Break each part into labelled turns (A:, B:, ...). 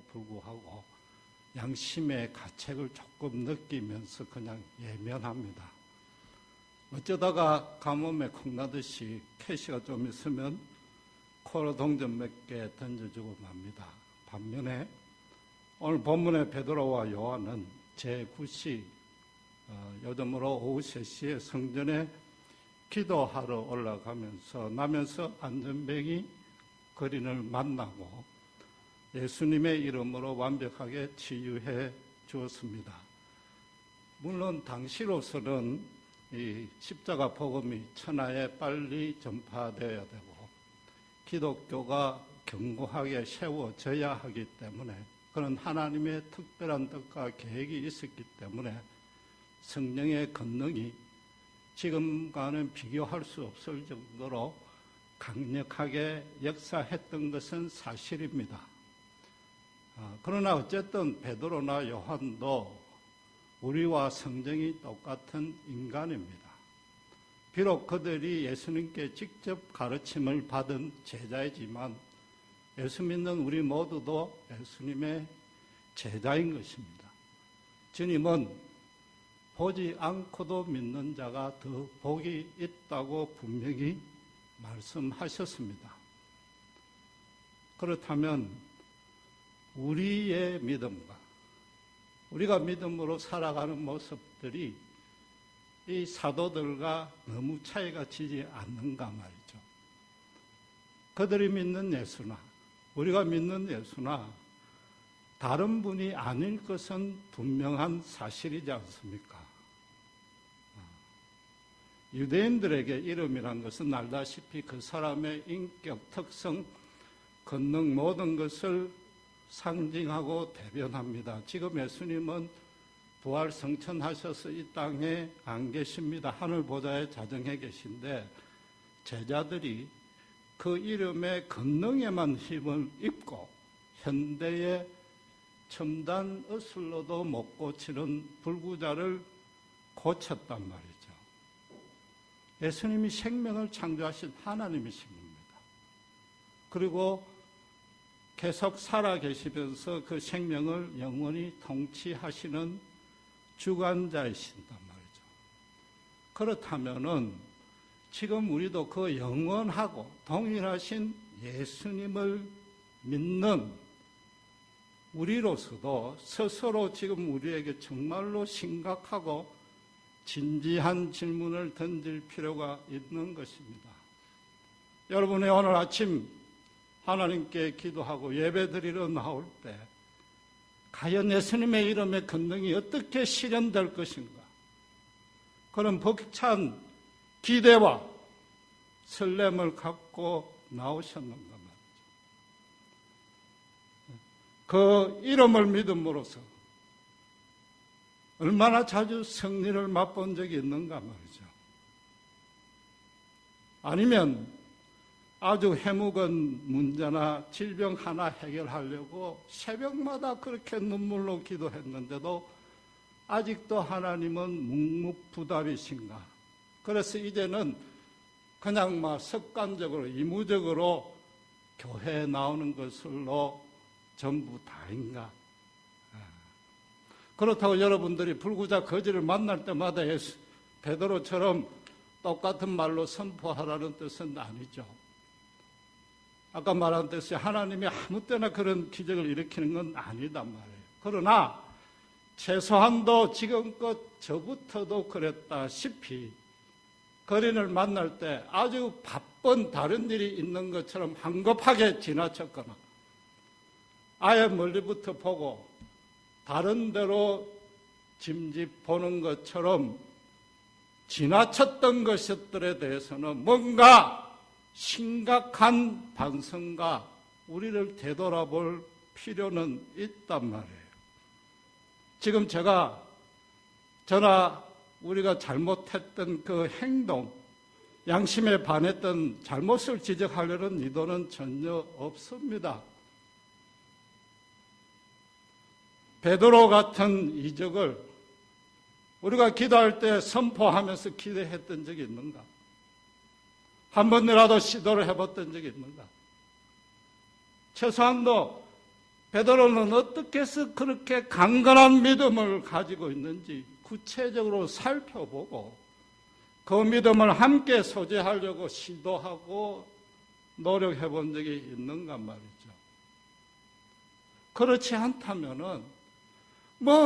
A: 불구하고 양심의 가책을 조금 느끼면서 그냥 예면합니다. 어쩌다가 가뭄에 콩나듯이 캐시가 좀 있으면 코로 동전 몇 개 던져주고 맙니다. 반면에 오늘 본문의 베드로와 요한은 제9시 요즘으로 오후 3시에 성전에 기도하러 올라가면서 안전뱅이 거린을 만나고 예수님의 이름으로 완벽하게 치유해 주었습니다. 물론 당시로서는 이 십자가 복음이 천하에 빨리 전파되어야 되고 기독교가 견고하게 세워져야 하기 때문에 그런 하나님의 특별한 뜻과 계획이 있었기 때문에 성령의 권능이 지금과는 비교할 수 없을 정도로 강력하게 역사했던 것은 사실입니다. 그러나 어쨌든 베드로나 요한도 우리와 성정이 똑같은 인간입니다. 비록 그들이 예수님께 직접 가르침을 받은 제자이지만 예수 믿는 우리 모두도 예수님의 제자인 것입니다. 주님은 보지 않고도 믿는 자가 더 복이 있다고 분명히 말씀하셨습니다. 그렇다면 우리의 믿음과 우리가 믿음으로 살아가는 모습들이 이 사도들과 너무 차이가 지지 않는가 말이죠. 그들이 믿는 예수나 우리가 믿는 예수나 다른 분이 아닐 것은 분명한 사실이지 않습니까? 유대인들에게 이름이란 것은 알다시피 그 사람의 인격, 특성, 권능 모든 것을 상징하고 대변합니다. 지금 예수님은 부활 성천하셔서 이 땅에 안 계십니다. 하늘 보좌에 자정해 계신데 제자들이 그 이름의 권능에만 힘을 입고 현대의 첨단 의술로도 못 고치는 불구자를 고쳤단 말이죠. 예수님이 생명을 창조하신 하나님이신 겁니다. 그리고 계속 살아 계시면서 그 생명을 영원히 통치하시는 주관자이신단 말이죠. 그렇다면은 지금 우리도 그 영원하고 동일하신 예수님을 믿는 우리로서도 스스로 지금 우리에게 정말로 심각하고 진지한 질문을 던질 필요가 있는 것입니다. 여러분이 오늘 아침 하나님께 기도하고 예배드리러 나올 때 과연 예수님의 이름의 권능이 어떻게 실현될 것인가? 그런 벅찬 기대와 설렘을 갖고 나오셨는가 말이죠. 그 이름을 믿음으로써 얼마나 자주 승리를 맛본 적이 있는가 말이죠. 아니면 아주 해묵은 문제나 질병 하나 해결하려고 새벽마다 그렇게 눈물로 기도했는데도 아직도 하나님은 묵묵부답이신가? 그래서 이제는 그냥 막 습관적으로 의무적으로 교회에 나오는 것으로 전부 다인가? 그렇다고 여러분들이 불구자 거지를 만날 때마다 베드로처럼 똑같은 말로 선포하라는 뜻은 아니죠. 아까 말한 뜻이 하나님이 아무 때나 그런 기적을 일으키는 건 아니단 말이에요. 그러나 최소한도 지금껏 저부터도 그랬다시피 거린을 만날 때 아주 바쁜 다른 일이 있는 것처럼 한급하게 지나쳤거나 아예 멀리부터 보고 다른 데로 짐집 보는 것처럼 지나쳤던 것들에 대해서는 뭔가 심각한 반성과 우리를 되돌아볼 필요는 있단 말이에요. 지금 저나 우리가 잘못했던 그 행동, 양심에 반했던 잘못을 지적하려는 의도는 전혀 없습니다. 베드로 같은 이적을 우리가 기도할 때 선포하면서 기도했던 적이 있는가? 한 번이라도 시도를 해봤던 적이 있는가? 최소한도 베드로는 어떻게 해서 그렇게 강건한 믿음을 가지고 있는지 구체적으로 살펴보고 그 믿음을 함께 소재하려고 시도하고 노력해 본 적이 있는가 말이죠. 그렇지 않다면은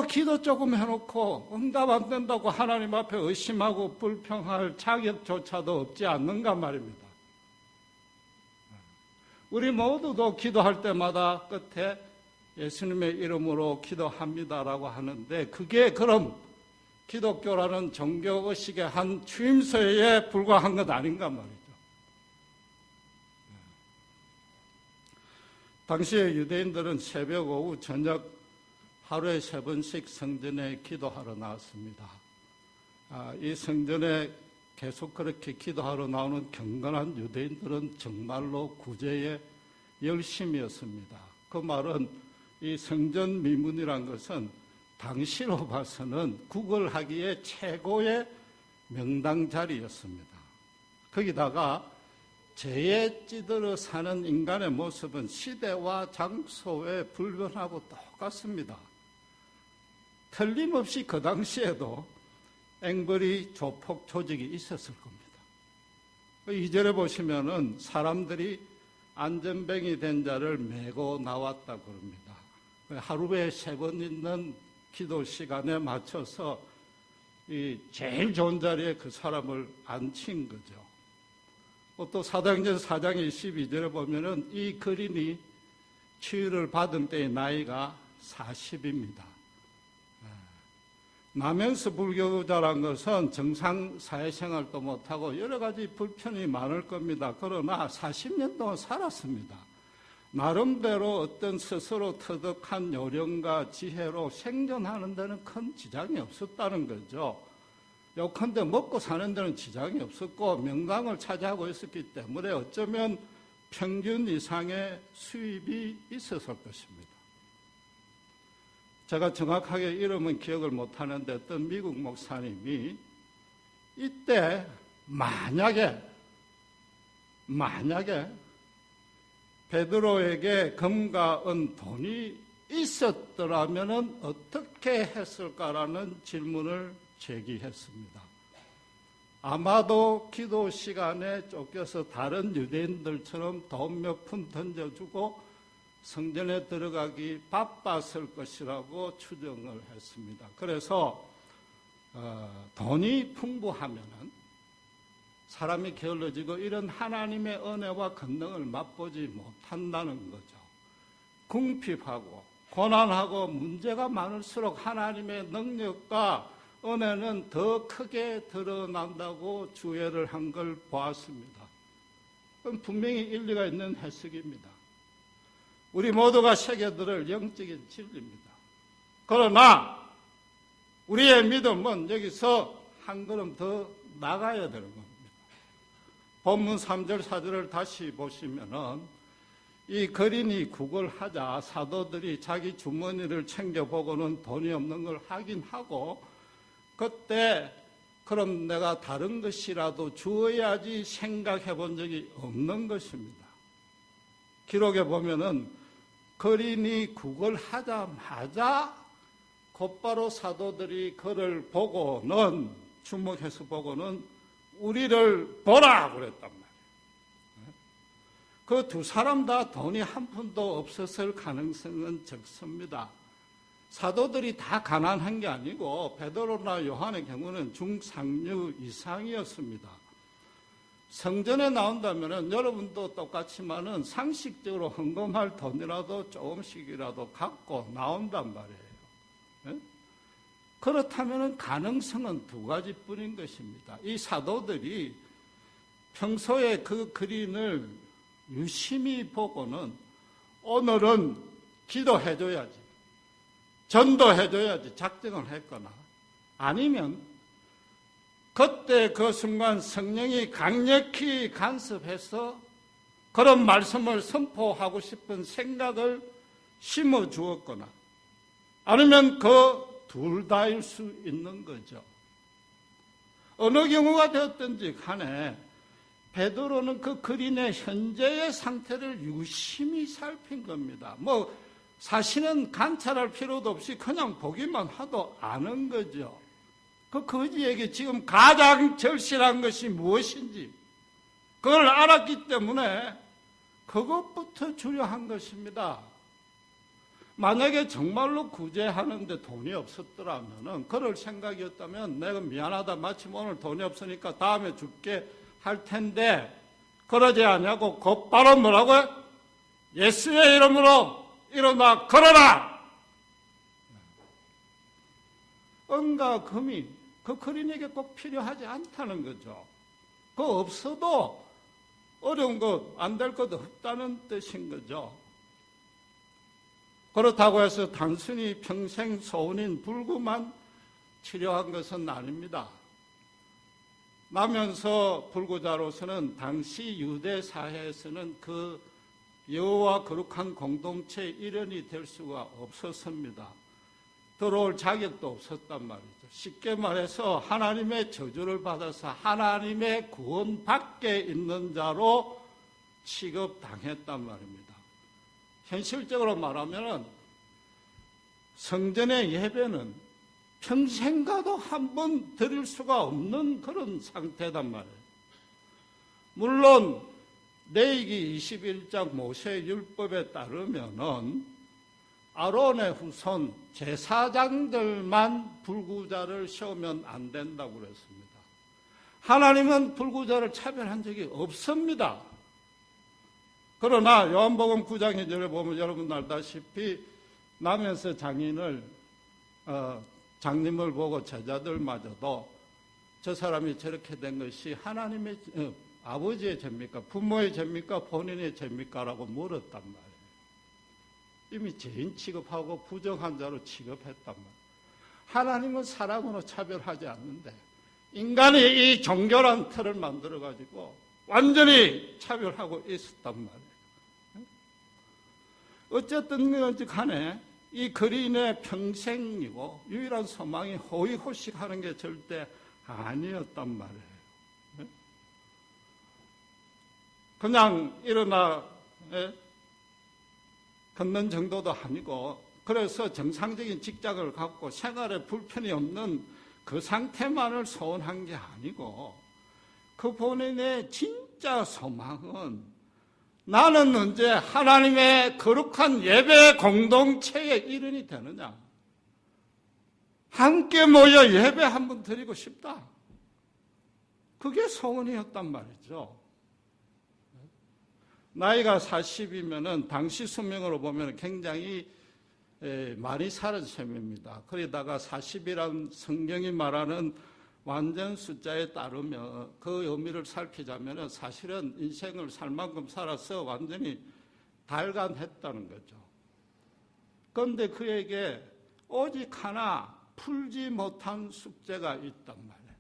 A: 기도 조금 해놓고 응답 안 된다고 하나님 앞에 의심하고 불평할 자격조차도 없지 않는가 말입니다. 우리 모두도 기도할 때마다 끝에 예수님의 이름으로 기도합니다라고 하는데 그게 그럼 기독교라는 종교의식의 한 추임새에 불과한 것 아닌가 말이죠. 당시에 유대인들은 새벽, 오후, 저녁 하루에 3번씩 성전에 기도하러 나왔습니다. 이 성전에 계속 그렇게 기도하러 나오는 경건한 유대인들은 정말로 구제의 열심이었습니다. 그 말은 이 성전 미문이란 것은 당시로 봐서는 구걸하기에 최고의 명당 자리였습니다. 거기다가 죄에 찌들어 사는 인간의 모습은 시대와 장소에 불변하고 똑같습니다. 틀림없이 그 당시에도 앵벌이 조폭 조직이 있었을 겁니다. 2절에 보시면은 사람들이 안전뱅이 된 자를 메고 나왔다고 그럽니다. 하루에 3번 있는 기도 시간에 맞춰서 이 제일 좋은 자리에 그 사람을 앉힌 거죠. 또 사도행전 4장 22절에 보면은 이 거린이 치유를 받은 때의 나이가 40입니다. 나면서 불교자란 것은 정상 사회생활도 못하고 여러 가지 불편이 많을 겁니다. 그러나 40년 동안 살았습니다. 나름대로 어떤 스스로 터득한 요령과 지혜로 생존하는 데는 큰 지장이 없었다는 거죠. 요컨대 먹고 사는 데는 지장이 없었고 명당을 차지하고 있었기 때문에 어쩌면 평균 이상의 수입이 있었을 것입니다. 제가 정확하게 이름은 기억을 못하는데 어떤 미국 목사님이 이때 만약에 베드로에게 금과 은 돈이 있었더라면 어떻게 했을까라는 질문을 제기했습니다. 아마도 기도 시간에 쫓겨서 다른 유대인들처럼 돈 몇 푼 던져주고 성전에 들어가기 바빴을 것이라고 추정을 했습니다. 그래서 돈이 풍부하면은 사람이 게을러지고 이런 하나님의 은혜와 권능을 맛보지 못한다는 거죠. 궁핍하고 고난하고 문제가 많을수록 하나님의 능력과 은혜는 더 크게 드러난다고 주의를 한 걸 보았습니다. 그건 분명히 일리가 있는 해석입니다. 우리 모두가 새겨들을 영적인 진리입니다. 그러나 우리의 믿음은 여기서 한 걸음 더 나가야 되는 겁니다. 본문 3절 4절을 다시 보시면은 이 거린이 구걸하자 사도들이 자기 주머니를 챙겨보고는 돈이 없는 걸 확인하고 그때 그럼 내가 다른 것이라도 주어야지 생각해 본 적이 없는 것입니다. 기록에 보면은 거린이 구걸하자마자 곧바로 사도들이 그를 보고는 주목해서 보고는 우리를 보라 그랬단 말이에요. 그 두 사람 다 돈이 한 푼도 없었을 가능성은 적습니다. 사도들이 다 가난한 게 아니고 베드로나 요한의 경우는 중상류 이상이었습니다. 성전에 나온다면 여러분도 똑같지만은 상식적으로 헌금할 돈이라도 조금씩이라도 갖고 나온단 말이에요. 그렇다면 가능성은 두 가지뿐인 것입니다. 이 사도들이 평소에 그 그림을 유심히 보고는 오늘은 기도해줘야지, 전도해줘야지 작정을 했거나 아니면 그때 그 순간 성령이 강력히 간섭해서 그런 말씀을 선포하고 싶은 생각을 심어 주었거나 아니면 그 둘 다일 수 있는 거죠. 어느 경우가 되었든지 간에 베드로는 그 거린의 현재의 상태를 유심히 살핀 겁니다. 사실은 관찰할 필요도 없이 그냥 보기만 하도 아는 거죠. 그 거지에게 지금 가장 절실한 것이 무엇인지 그걸 알았기 때문에 그것부터 주려한 것입니다. 만약에 정말로 구제하는데 돈이 없었더라면, 그럴 생각이었다면 내가 미안하다, 마침 오늘 돈이 없으니까 다음에 줄게 할 텐데 그러지 않냐고 곧바로 뭐라고요? 예수의 이름으로 일어나 걸어라! 은과 금이 그 거린에게 꼭 필요하지 않다는 거죠. 그 없어도 어려운 것, 안 될 것 없다는 뜻인 거죠. 그렇다고 해서 단순히 평생 소원인 불구만 치료한 것은 아닙니다. 나면서 불구자로서는 당시 유대 사회에서는 그 여호와 거룩한 공동체의 일원이 될 수가 없었습니다. 들어올 자격도 없었단 말이죠. 쉽게 말해서 하나님의 저주를 받아서 하나님의 구원 밖에 있는 자로 취급당했단 말입니다. 현실적으로 말하면 성전의 예배는 평생 가도 한 번 드릴 수가 없는 그런 상태단 말이에요. 물론 레위기 21장 모세의 율법에 따르면은 아론의 후손 제사장들만 불구자를 세우면 안 된다고 그랬습니다. 하나님은 불구자를 차별한 적이 없습니다. 그러나 요한복음 9장 2절에 보면 여러분 알다시피 나면서 장님을 보고 제자들마저도 저 사람이 저렇게 된 것이 하나님의 아버지의 죄입니까? 부모의 죄입니까? 본인의 죄입니까? 라고 물었단 말이에요. 이미 죄인 취급하고 부정한 자로 취급했단 말이에요. 하나님은 사람으로 차별하지 않는데 인간이 이 정결한 틀을 만들어가지고 완전히 차별하고 있었단 말이에요. 어쨌든 그런지 간에 이 거린의 평생이고 유일한 소망이 호의호식하는 게 절대 아니었단 말이에요. 그냥 일어나 걷는 정도도 아니고, 그래서 정상적인 직장을 갖고 생활에 불편이 없는 그 상태만을 소원한 게 아니고, 그 본인의 진짜 소망은 나는 언제 하나님의 거룩한 예배 공동체의 일원이 되느냐, 함께 모여 예배 한번 드리고 싶다, 그게 소원이었단 말이죠. 나이가 40이면은 당시 수명으로 보면 굉장히 많이 살은 셈입니다. 그러다가 40이란 성경이 말하는 완전 숫자에 따르면 그 의미를 살피자면 사실은 인생을 살 만큼 살아서 완전히 달관했다는 거죠. 그런데 그에게 오직 하나 풀지 못한 숙제가 있단 말이에요.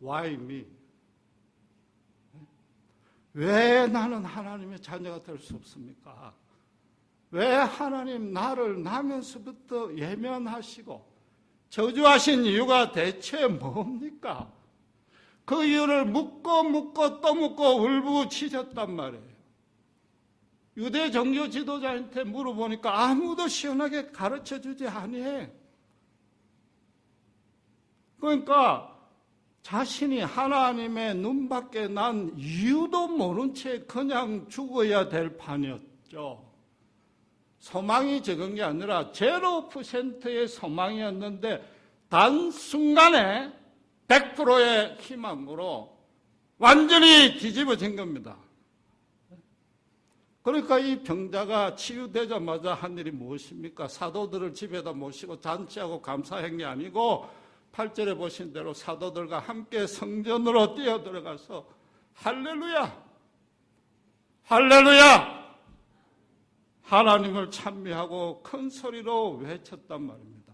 A: Why me? 왜 나는 하나님의 자녀가 될 수 없습니까? 왜 하나님 나를 나면서부터 예면하시고 저주하신 이유가 대체 뭡니까? 그 이유를 묻고 또 묻고 울부짖었단 말이에요. 유대 종교 지도자한테 물어보니까 아무도 시원하게 가르쳐주지 아니해. 그러니까 자신이 하나님의 눈밖에 난 이유도 모른 채 그냥 죽어야 될 판이었죠. 소망이 적은 게 아니라 0%의 소망이었는데 단순간에 100%의 희망으로 완전히 뒤집어진 겁니다. 그러니까 이 병자가 치유되자마자 한 일이 무엇입니까? 사도들을 집에다 모시고 잔치하고 감사한 게 아니고 8절에 보신 대로 사도들과 함께 성전으로 뛰어들어가서 할렐루야! 할렐루야! 하나님을 찬미하고 큰 소리로 외쳤단 말입니다.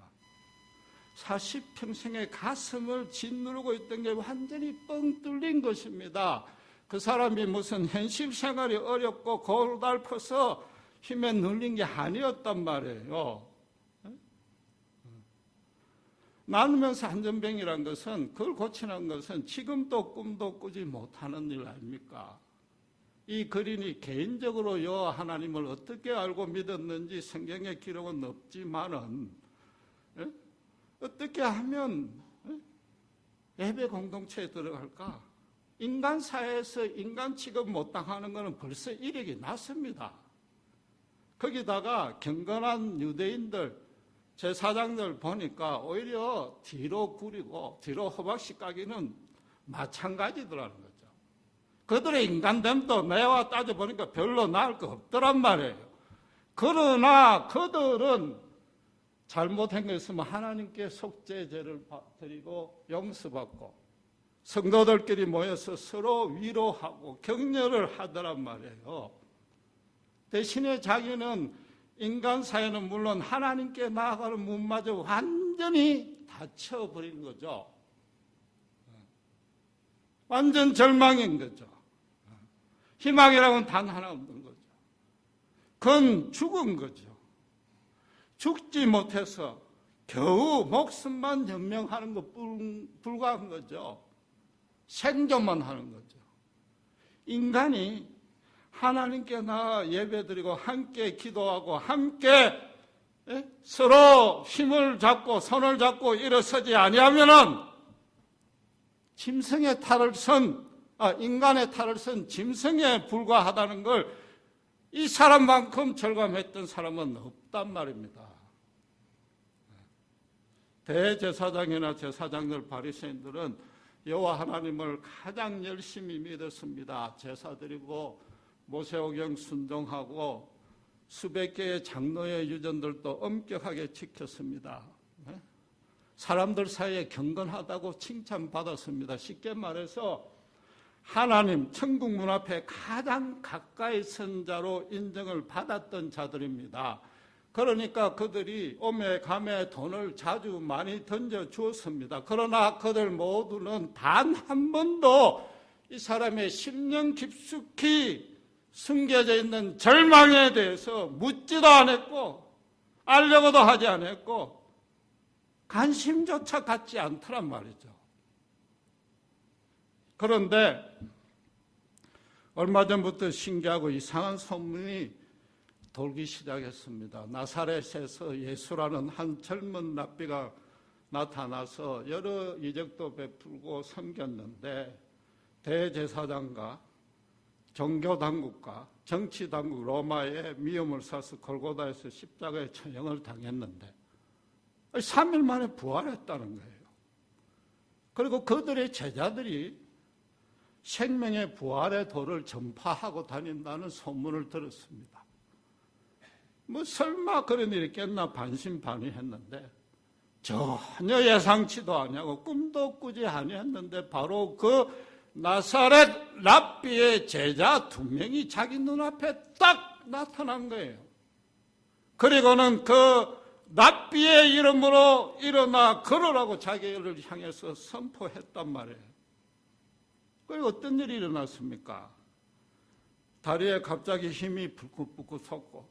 A: 40평생의 가슴을 짓누르고 있던 게 완전히 뻥 뚫린 것입니다. 그 사람이 무슨 현실 생활이 어렵고 고달퍼서 힘에 눌린 게 아니었단 말이에요. 나누면서 안전병이란 것은, 그걸 고치는 것은 지금도 꿈도 꾸지 못하는 일 아닙니까? 이 거린이 개인적으로 여호와 하나님을 어떻게 알고 믿었는지 성경의 기록은 없지만은 어떻게 하면 예배 공동체에 들어갈까? 인간 사회에서 인간 취급 못 당하는 것은 벌써 이력이 났습니다. 거기다가 경건한 유대인들, 제사장들 보니까 오히려 뒤로 구리고 뒤로 허박씩 까기는 마찬가지더라는 거죠. 그들의 인간됨도 내와 따져보니까 별로 나을 거 없더란 말이에요. 그러나 그들은 잘못한 거 있으면 하나님께 속죄제를 드리고 용서받고 성도들끼리 모여서 서로 위로하고 격려를 하더란 말이에요. 대신에 자기는 인간 사회는 물론 하나님께 나아가는 문마저 완전히 닫혀버린 거죠. 완전 절망인 거죠. 희망이라고는 단 하나 없는 거죠. 그건 죽은 거죠. 죽지 못해서 겨우 목숨만 연명하는 것 불과한 거죠. 생존만 하는 거죠. 인간이 하나님께 나아 예배드리고 함께 기도하고 함께 서로 힘을 잡고 손을 잡고 일어서지 아니하면은 짐승의 탈을 인간의 탈을 쓴 짐승에 불과하다는 걸 이 사람만큼 절감했던 사람은 없단 말입니다. 대제사장이나 제사장들 바리새인들은 여호와 하나님을 가장 열심히 믿었습니다. 제사 드리고 모세오경 순종하고 수백 개의 장로의 유전들도 엄격하게 지켰습니다. 사람들 사이에 경건하다고 칭찬받았습니다. 쉽게 말해서 하나님 천국 문 앞에 가장 가까이 선 자로 인정을 받았던 자들입니다. 그러니까 그들이 오매 가매 돈을 자주 많이 던져 주었습니다. 그러나 그들 모두는 단 한 번도 이 사람의 심령 깊숙이 숨겨져 있는 절망에 대해서 묻지도 않았고 알려고도 하지 않았고 관심조차 갖지 않더란 말이죠. 그런데 얼마 전부터 신기하고 이상한 소문이 돌기 시작했습니다. 나사렛에서 예수라는 한 젊은 랍비가 나타나서 여러 이적도 베풀고 섬겼는데 대제사장과 종교당국과 정치당국 로마에 미움을 사서 골고다에서 십자가에 처형을 당했는데 3일 만에 부활했다는 거예요. 그리고 그들의 제자들이 생명의 부활의 도를 전파하고 다닌다는 소문을 들었습니다. 설마 그런 일이 있겠나 반신반의했는데 전혀 예상치도 아니하고 꿈도 꾸지 아니했는데 바로 그 나사렛 랍비의 제자 2명이 자기 눈앞에 딱 나타난 거예요. 그리고는 그 랍비의 이름으로 일어나 걸으라고 자기를 향해서 선포했단 말이에요. 그리고 어떤 일이 일어났습니까? 다리에 갑자기 힘이 불끈불끈 솟고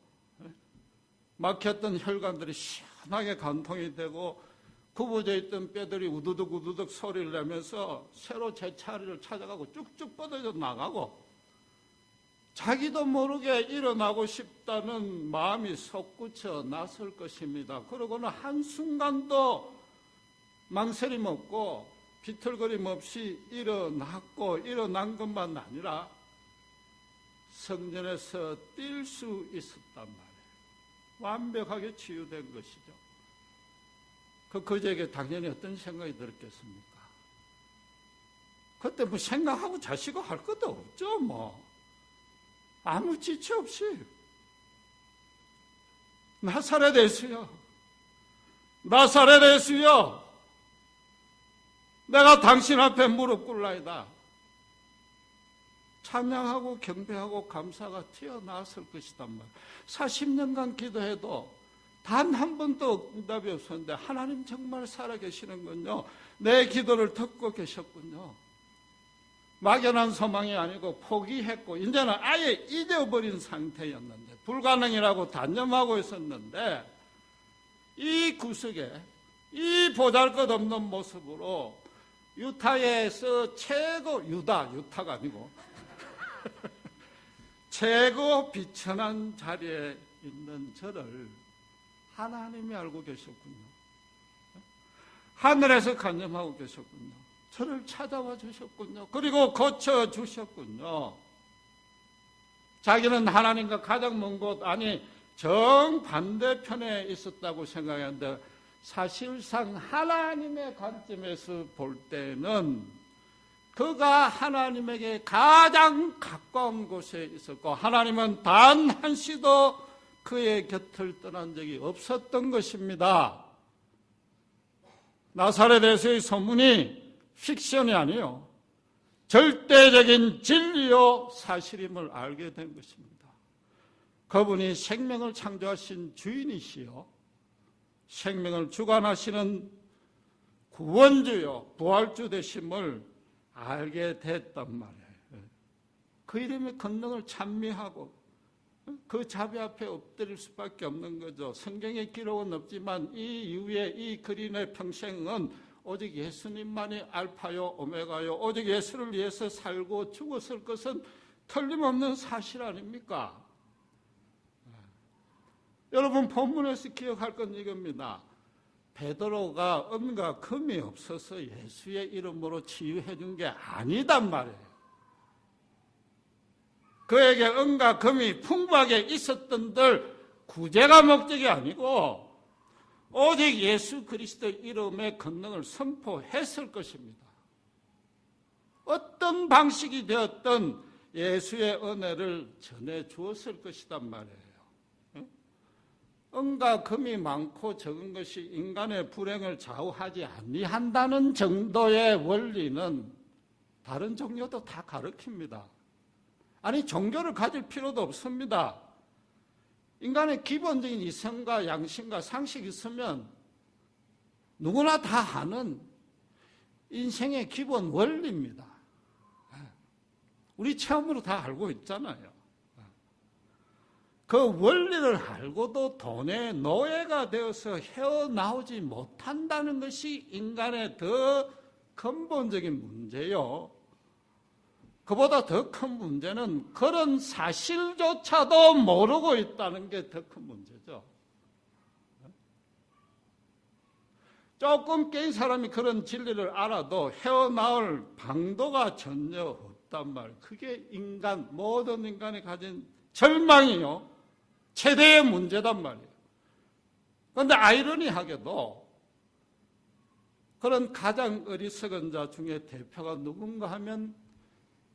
A: 막혔던 혈관들이 시원하게 관통이 되고 굽어져 있던 뼈들이 우두둑 우두둑 소리를 내면서 새로 제 자리를 찾아가고 쭉쭉 뻗어져 나가고 자기도 모르게 일어나고 싶다는 마음이 솟구쳐 나설 것입니다. 그러고는 한순간도 망설임 없고 비틀거림 없이 일어났고 일어난 것만 아니라 성전에서 뛸 수 있었단 말이에요. 완벽하게 치유된 것이죠. 그제에게 당연히 어떤 생각이 들었겠습니까? 그때 뭐 생각하고 자시고 할 것도 없죠, 뭐. 아무 지체 없이. 나사렛 예수여, 나사렛 예수여, 내가 당신 앞에 무릎 꿇나이다. 찬양하고 경배하고 감사가 튀어나왔을 것이단 말이에요. 40년간 기도해도 단 한 번도 응답이 없었는데 하나님 정말 살아계시는군요. 내 기도를 듣고 계셨군요. 막연한 소망이 아니고 포기했고 이제는 아예 잊어버린 상태였는데 불가능이라고 단념하고 있었는데 이 구석에 이 보잘것없는 모습으로 유타에서 최고 유타가 아니고 최고 비천한 자리에 있는 저를 하나님이 알고 계셨군요. 하늘에서 간섭하고 계셨군요. 저를 찾아와 주셨군요. 그리고 고쳐주셨군요. 자기는 하나님과 가장 먼 곳, 아니 정반대편에 있었다고 생각했는데 사실상 하나님의 관점에서 볼 때는 그가 하나님에게 가장 가까운 곳에 있었고 하나님은 단 한시도 그의 곁을 떠난 적이 없었던 것입니다. 나사렛에서의 소문이 픽션이 아니요, 절대적인 진리요 사실임을 알게 된 것입니다. 그분이 생명을 창조하신 주인이시요 생명을 주관하시는 구원주요 부활주 되심을 알게 됐단 말이에요. 그 이름의 권능을 찬미하고 그 자비 앞에 엎드릴 수밖에 없는 거죠. 성경의 기록은 없지만 이 이후에 이 그린의 평생은 오직 예수님만이 알파요 오메가요, 오직 예수를 위해서 살고 죽었을 것은 틀림없는 사실 아닙니까? 여러분, 본문에서 기억할 건 이겁니다. 베드로가 은과 금이 없어서 예수의 이름으로 치유해 준 게 아니단 말이에요. 그에게 은과 금이 풍부하게 있었던들 구제가 목적이 아니고 오직 예수 그리스도 이름의 권능을 선포했을 것입니다. 어떤 방식이 되었던 예수의 은혜를 전해 주었을 것이단 말이에요. 은과 금이 많고 적은 것이 인간의 불행을 좌우하지 아니한다는 정도의 원리는 다른 종교도 다 가르칩니다. 아니, 종교를 가질 필요도 없습니다. 인간의 기본적인 이성과 양심과 상식이 있으면 누구나 다 아는 인생의 기본 원리입니다. 우리 체험으로 다 알고 있잖아요. 그 원리를 알고도 돈의 노예가 되어서 헤어나오지 못한다는 것이 인간의 더 근본적인 문제요. 그보다 더 큰 문제는 그런 사실조차도 모르고 있다는 게 더 큰 문제죠. 조금 깨인 사람이 그런 진리를 알아도 헤어나올 방도가 전혀 없단 말이에요. 그게 모든 인간이 가진 절망이요, 최대의 문제단 말이에요. 그런데 아이러니하게도 그런 가장 어리석은 자 중에 대표가 누군가 하면,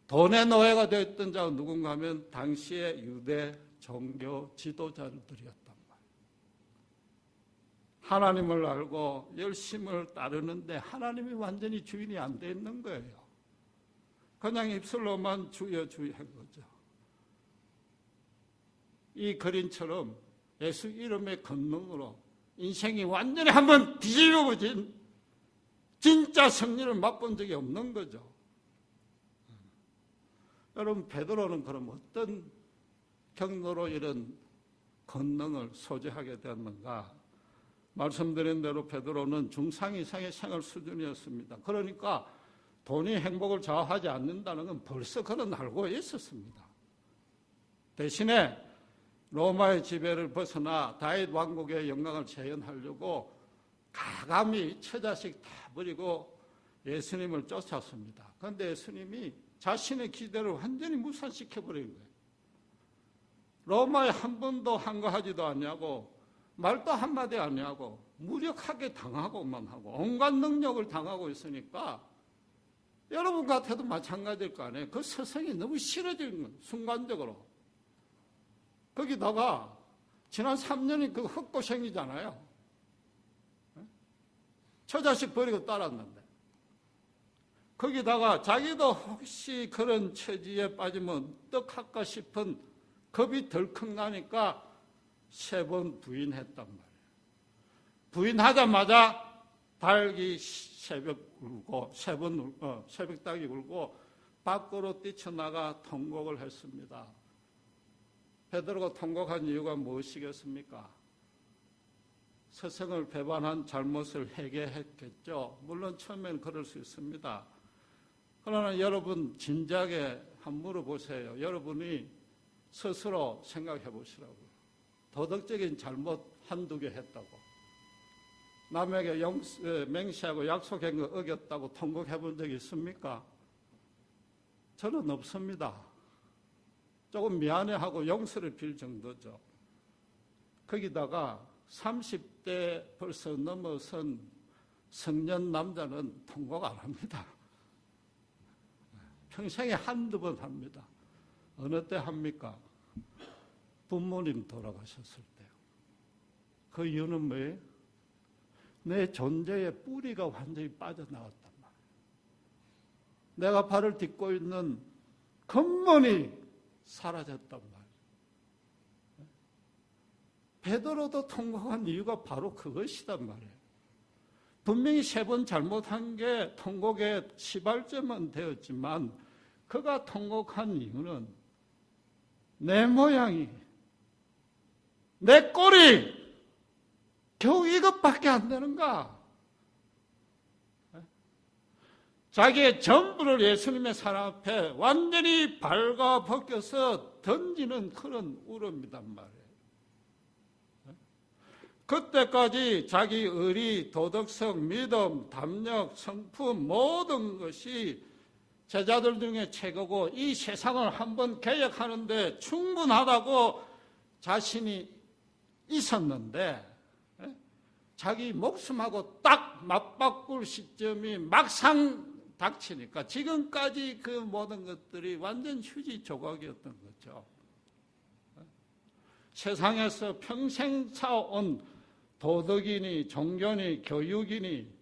A: 돈의 노예가 되었던 자가 누군가 하면 당시의 유대 종교 지도자들이었단 말이에요. 하나님을 알고 열심을 따르는데 하나님이 완전히 주인이 안 돼 있는 거예요. 그냥 입술로만 주여 주여 한 거죠. 이 그림처럼 예수 이름의 권능으로 인생이 완전히 한번 뒤집어진 진짜 승리를 맛본 적이 없는 거죠. 여러분, 베드로는 그럼 어떤 경로로 이런 권능을 소지하게 되었는가? 말씀드린 대로 베드로는 중상 이상의 생활 수준이었습니다. 그러니까 돈이 행복을 좌우하지 않는다는 건 벌써 그는 알고 있었습니다. 대신에 로마의 지배를 벗어나 다윗 왕국의 영광을 재현하려고 가감히 처자식 다 버리고 예수님을 쫓았습니다. 그런데 예수님이 자신의 기대를 완전히 무산시켜버린 거예요. 로마에 한 번도 항거하지도 않냐고, 말도 한마디 안 하고 무력하게 당하고만 하고 온갖 능력을 당하고 있으니까 여러분 같아도 마찬가지일 거 아니에요. 그 서성이 너무 싫어진 거예요, 순간적으로. 거기다가 지난 3년이 그 헛고생이잖아요. 처자식 버리고 따랐는데. 거기다가 자기도 혹시 그런 처지에 빠지면 어떡할까 싶은 겁이 덜컥 나니까 3번 부인했단 말이에요. 부인하자마자 달기 새벽 울고, 새벽 닭이 울고 밖으로 뛰쳐나가 통곡을 했습니다. 베드로가 통곡한 이유가 무엇이겠습니까? 스승을 배반한 잘못을 회개했겠죠. 물론 처음엔 그럴 수 있습니다. 그러나 여러분 진지하게 한번 물어보세요. 여러분이 스스로 생각해 보시라고요. 도덕적인 잘못 한두 개 했다고, 남에게 맹세하고 약속한 거 어겼다고 통곡해 본 적이 있습니까? 저는 없습니다. 조금 미안해하고 용서를 빌 정도죠. 거기다가 30대 벌써 넘어선 성년 남자는 통곡 안 합니다. 평생에 한두 번 합니다. 어느 때 합니까? 부모님 돌아가셨을 때요. 그 이유는 뭐예요? 내 존재의 뿌리가 완전히 빠져나왔단 말이에요. 내가 발을 딛고 있는 근본이 사라졌단 말이에요. 베드로도 통곡한 이유가 바로 그것이단 말이에요. 분명히 3번 잘못한 게 통곡의 시발점은 되었지만 그가 통곡한 이유는 내 모양이, 내 꼴이 겨우 이것밖에 안 되는가? 자기의 전부를 예수님의 사랑 앞에 완전히 발가벗겨서 던지는 그런 울음이란 말이에요. 그때까지 자기 의리, 도덕성, 믿음, 담력, 성품 모든 것이 제자들 중에 최고고 이 세상을 한번 개혁하는데 충분하다고 자신이 있었는데 자기 목숨하고 딱 맞바꿀 시점이 막상 닥치니까 지금까지 그 모든 것들이 완전 휴지 조각이었던 거죠. 세상에서 평생 쌓아온 도덕이니 종교니 교육이니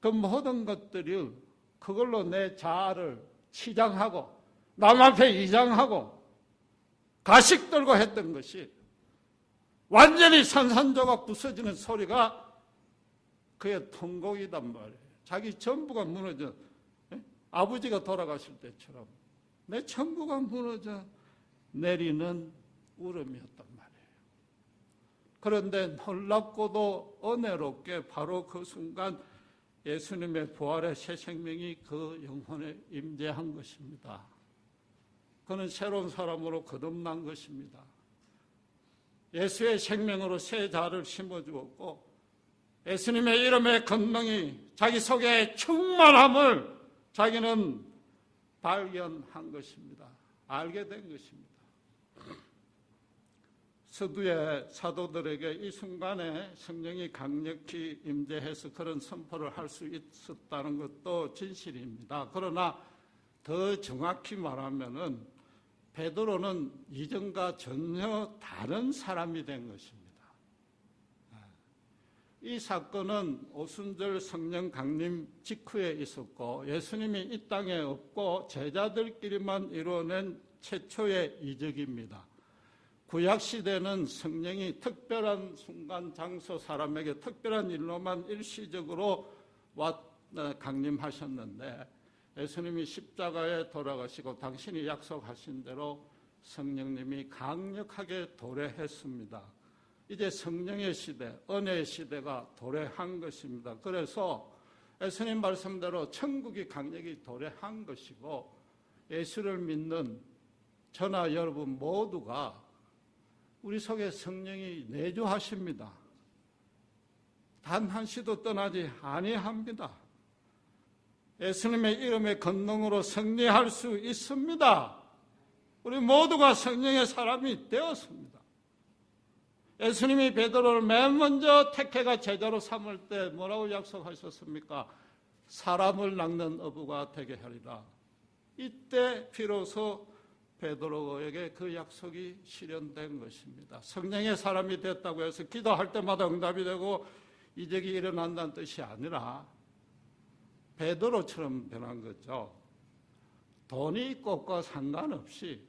A: 그 모든 것들을 그걸로 내 자아를 치장하고 남 앞에 이장하고 가식 들고 했던 것이 완전히 산산조각 부서지는 소리가 그의 통곡이단 말이에요. 자기 전부가 무너져, 아버지가 돌아가실 때처럼 내 전부가 무너져 내리는 울음이었단 말이에요. 그런데 놀랍고도 은혜롭게 바로 그 순간 예수님의 부활의 새 생명이 그 영혼에 임재한 것입니다. 그는 새로운 사람으로 거듭난 것입니다. 예수의 생명으로 새 자를 심어주었고 예수님의 이름의 권능이 자기 속에 충만함을 자기는 발견한 것입니다. 알게 된 것입니다. 서두에 사도들에게 이 순간에 성령이 강력히 임재해서 그런 선포를 할 수 있었다는 것도 진실입니다. 그러나 더 정확히 말하면은 베드로는 이전과 전혀 다른 사람이 된 것입니다. 이 사건은 오순절 성령 강림 직후에 있었고 예수님이 이 땅에 없고 제자들끼리만 이루어낸 최초의 이적입니다. 구약시대는 성령이 특별한 순간, 장소, 사람에게 특별한 일로만 일시적으로 강림하셨는데 예수님이 십자가에 돌아가시고 당신이 약속하신 대로 성령님이 강력하게 도래했습니다. 이제 성령의 시대, 은혜의 시대가 도래한 것입니다. 그래서 예수님 말씀대로 천국이 강력히 도래한 것이고 예수를 믿는 저나 여러분 모두가 우리 속에 성령이 내주하십니다. 단 한시도 떠나지 아니합니다. 예수님의 이름의 권능으로 승리할 수 있습니다. 우리 모두가 성령의 사람이 되었습니다. 예수님이 베드로를 맨 먼저 택해가 제자로 삼을 때 뭐라고 약속하셨습니까? 사람을 낚는 어부가 되게 하리라. 이때 비로소 베드로에게 그 약속이 실현된 것입니다. 성령의 사람이 됐다고 해서 기도할 때마다 응답이 되고 이적이 일어난다는 뜻이 아니라 베드로처럼 변한 거죠. 돈이 있고 없고 상관없이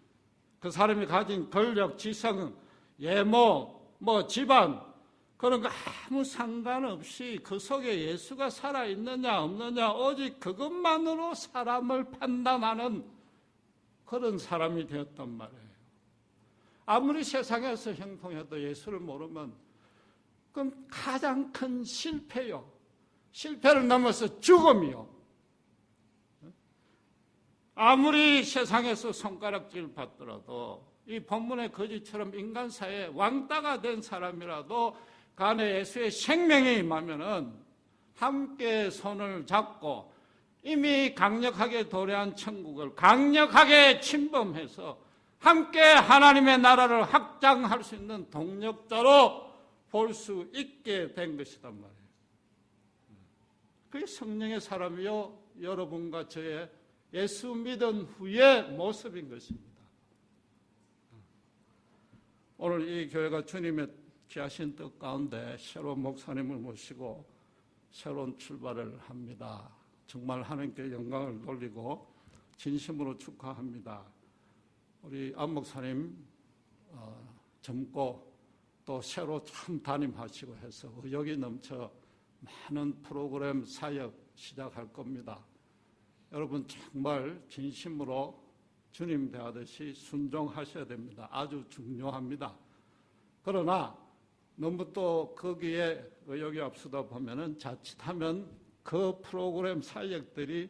A: 그 사람이 가진 권력, 지성, 예모, 집안 그런 거 아무 상관없이 그 속에 예수가 살아있느냐 없느냐 오직 그것만으로 사람을 판단하는 그런 사람이 되었단 말이에요. 아무리 세상에서 형통해도 예수를 모르면 그건 가장 큰 실패요. 실패를 넘어서 죽음이요. 아무리 세상에서 손가락질 받더라도 이 본문의 거지처럼 인간 사회에 왕따가 된 사람이라도 간에 예수의 생명이 임하면은 함께 손을 잡고 이미 강력하게 도래한 천국을 강력하게 침범해서 함께 하나님의 나라를 확장할 수 있는 동력자로 볼 수 있게 된 것이단 말이에요. 그게 성령의 사람이요 여러분과 저의 예수 믿은 후의 모습인 것입니다. 오늘 이 교회가 주님의 귀하신 뜻 가운데 새로운 목사님을 모시고 새로운 출발을 합니다. 정말 하나님께 영광을 돌리고 진심으로 축하합니다. 우리 안 목사님 젊고 또 새로 참 담임하시고 해서 의욕이 넘쳐 많은 프로그램 사역 시작할 겁니다. 여러분 정말 진심으로 주님 대하듯이 순종하셔야 됩니다. 아주 중요합니다. 그러나 너무 또 거기에 의욕이 앞서다 보면은 자칫하면 그 프로그램 사역들이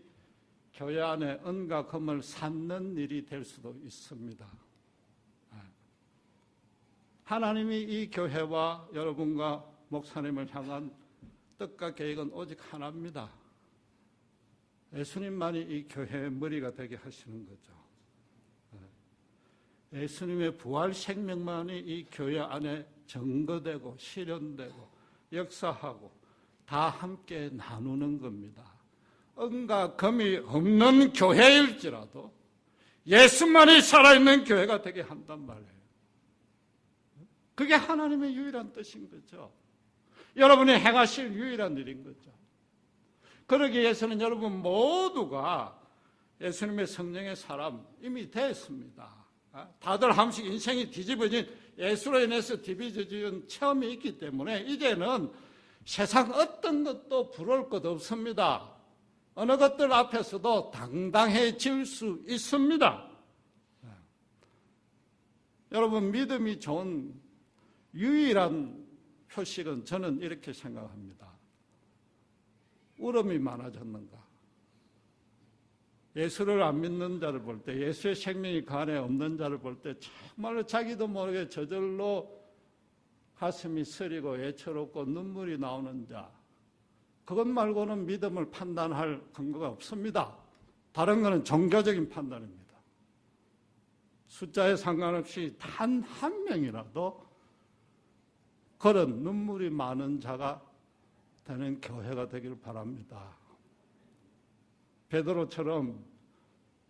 A: 교회 안에 은과 금을 쌓는 일이 될 수도 있습니다. 하나님이 이 교회와 여러분과 목사님을 향한 뜻과 계획은 오직 하나입니다. 예수님만이 이 교회의 머리가 되게 하시는 거죠. 예수님의 부활 생명만이 이 교회 안에 증거되고 실현되고 역사하고 다 함께 나누는 겁니다. 은과 금이 없는 교회일지라도 예수만이 살아있는 교회가 되게 한단 말이에요. 그게 하나님의 유일한 뜻인 거죠. 여러분이 행하실 유일한 일인 거죠. 그러기 위해서는 여러분 모두가 예수님의 성령의 사람 이미 됐습니다. 다들 한 번씩 인생이 뒤집어진 예수로 인해서 뒤집어진 체험이 있기 때문에 이제는 세상 어떤 것도 부러울 것 없습니다. 어느 것들 앞에서도 당당해질 수 있습니다. 여러분 믿음이 좋은 유일한 표식은 저는 이렇게 생각합니다. 울음이 많아졌는가? 예수를 안 믿는 자를 볼 때, 예수의 생명이 그 안에 없는 자를 볼 때 정말로 자기도 모르게 저절로 가슴이 쓰리고 애처롭고 눈물이 나오는 자, 그것 말고는 믿음을 판단할 근거가 없습니다. 다른 것은 종교적인 판단입니다. 숫자에 상관없이 단 한 명이라도 그런 눈물이 많은 자가 되는 교회가 되기를 바랍니다. 베드로처럼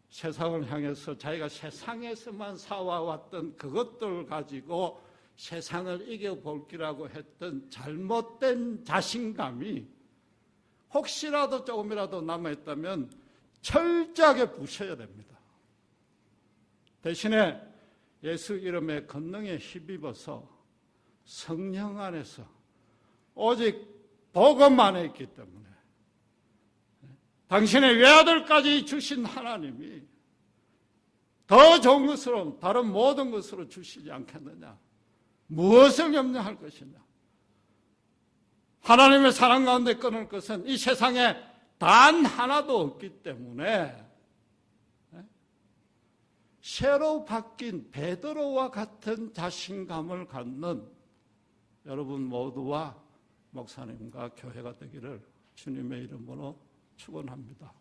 A: 세상을 향해서 자기가 세상에서만 살아왔던 그것들을 가지고 세상을 이겨볼기라고 했던 잘못된 자신감이 혹시라도 조금이라도 남아있다면 철저하게 부셔야 됩니다. 대신에 예수 이름의 권능에 힘입어서 성령 안에서 오직 복음 안에 있기 때문에 당신의 외아들까지 주신 하나님이 더 좋은 것으로 다른 모든 것으로 주시지 않겠느냐? 무엇을 염려할 것이냐? 하나님의 사랑 가운데 끊을 것은 이 세상에 단 하나도 없기 때문에 새로 바뀐 베드로와 같은 자신감을 갖는 여러분 모두와 목사님과 교회가 되기를 주님의 이름으로 축원합니다.